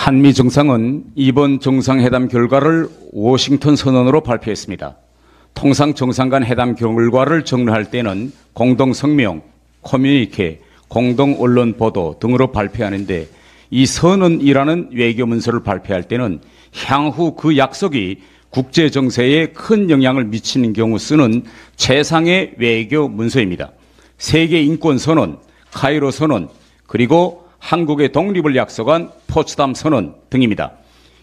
한미 정상은 이번 정상회담 결과를 워싱턴 선언으로 발표했습니다. 통상 정상 간 회담 결과를 정리할 때는 공동 성명, 커뮤니케, 공동 언론 보도 등으로 발표하는데 이 선언이라는 외교 문서를 발표할 때는 향후 그 약속이 국제 정세에 큰 영향을 미치는 경우 쓰는 최상의 외교 문서입니다. 세계 인권 선언, 카이로 선언, 그리고 한국의 독립을 약속한 포츠담 선언 등입니다.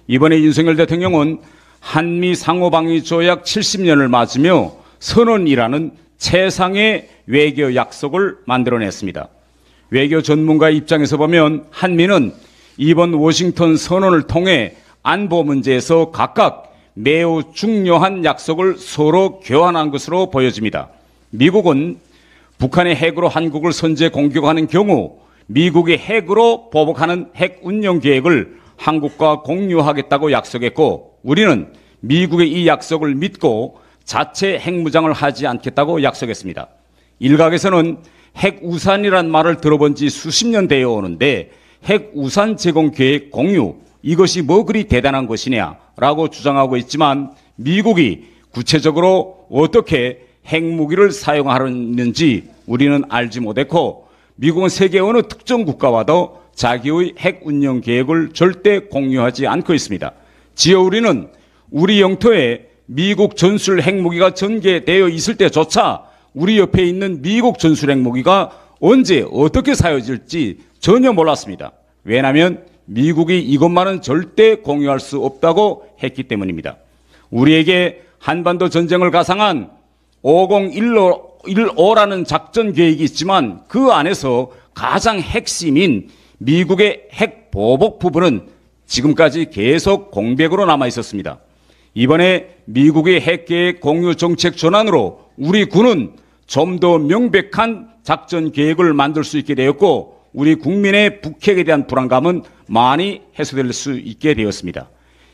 이번에 윤석열 대통령은 한미 상호방위 조약 70년을 맞으며 선언이라는 최상의 외교 약속을 만들어냈습니다. 외교 전문가의 입장에서 보면 한미는 이번 워싱턴 선언을 통해 안보 문제에서 각각 매우 중요한 약속을 서로 교환한 것으로 보여집니다. 미국은 북한의 핵으로 한국을 선제 공격하는 경우 미국이 핵으로 보복하는 핵 운용 계획을 한국과 공유하겠다고 약속했고, 우리는 미국의 이 약속을 믿고 자체 핵무장을 하지 않겠다고 약속했습니다. 일각에서는 핵우산이란 말을 들어본 지 수십 년 되어 오는데 핵우산 제공 계획 공유, 이것이 뭐 그리 대단한 것이냐라고 주장하고 있지만 미국이 구체적으로 어떻게 핵무기를 사용하는지 우리는 알지 못했고, 미국은 세계 어느 특정 국가와도 자기의 핵 운영 계획을 절대 공유하지 않고 있습니다. 지어 우리는 우리 영토에 미국 전술 핵무기가 전개되어 있을 때조차 우리 옆에 있는 미국 전술 핵무기가 언제 어떻게 사용될지 전혀 몰랐습니다. 왜냐하면 미국이 이것만은 절대 공유할 수 없다고 했기 때문입니다. 우리에게 한반도 전쟁을 가상한 5015라는 작전 계획이 있지만 그 안에서 가장 핵심인 미국의 핵 보복 부분은 지금까지 계속 공백으로 남아 있었습니다. 이번에 미국의 핵 계획 공유 정책 전환으로 우리 군은 좀 더 명백한 작전 계획을 만들 수 있게 되었고, 우리 국민의 북핵에 대한 불안감은 많이 해소될 수 있게 되었습니다.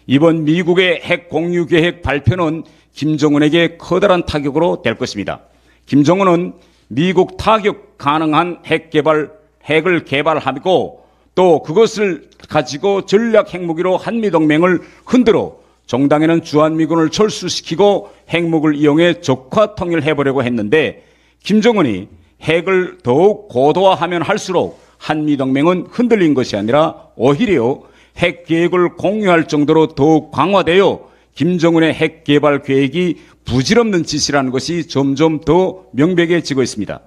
이번 미국의 핵 공유 계획 발표는 김정은에게 커다란 타격으로 될 것입니다. 김정은은 미국 타격 가능한 핵을 개발하고 또 그것을 가지고 전략 핵무기로 한미동맹을 흔들어 종당에는 주한미군을 철수시키고 핵무기를 이용해 적화 통일해보려고 했는데, 김정은이 핵을 더욱 고도화하면 할수록 한미동맹은 흔들린 것이 아니라 오히려 핵 계획을 공유할 정도로 더욱 강화되어 김정은의 핵 개발 계획이 부질없는 짓이라는 것이 점점 더 명백해지고 있습니다.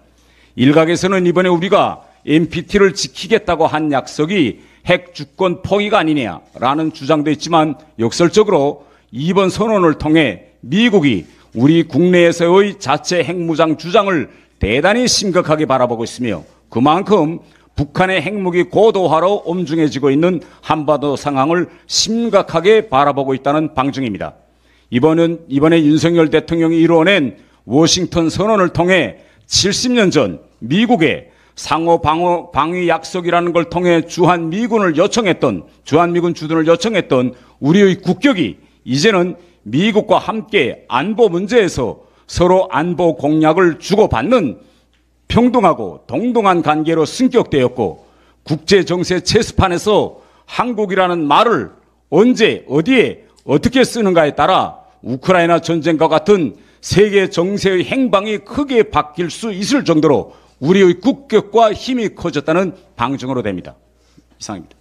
일각에서는 이번에 우리가 NPT를 지키겠다고 한 약속이 핵 주권 포기가 아니냐라는 주장도 있지만, 역설적으로 이번 선언을 통해 미국이 우리 국내에서의 자체 핵무장 주장을 대단히 심각하게 바라보고 있으며, 그만큼 북한의 핵무기 고도화로 엄중해지고 있는 한반도 상황을 심각하게 바라보고 있다는 방증입니다. 이번에 윤석열 대통령이 이루어낸 워싱턴 선언을 통해 70년 전 미국의 상호 방위 약속이라는 걸 통해 주한미군 주둔을 요청했던 우리의 국격이 이제는 미국과 함께 안보 문제에서 서로 안보 공약을 주고받는 평등하고 동등한 관계로 승격되었고, 국제정세 체스판에서 한국이라는 말을 언제 어디에 어떻게 쓰는가에 따라 우크라이나 전쟁과 같은 세계 정세의 행방이 크게 바뀔 수 있을 정도로 우리의 국격과 힘이 커졌다는 방증으로 됩니다. 이상입니다.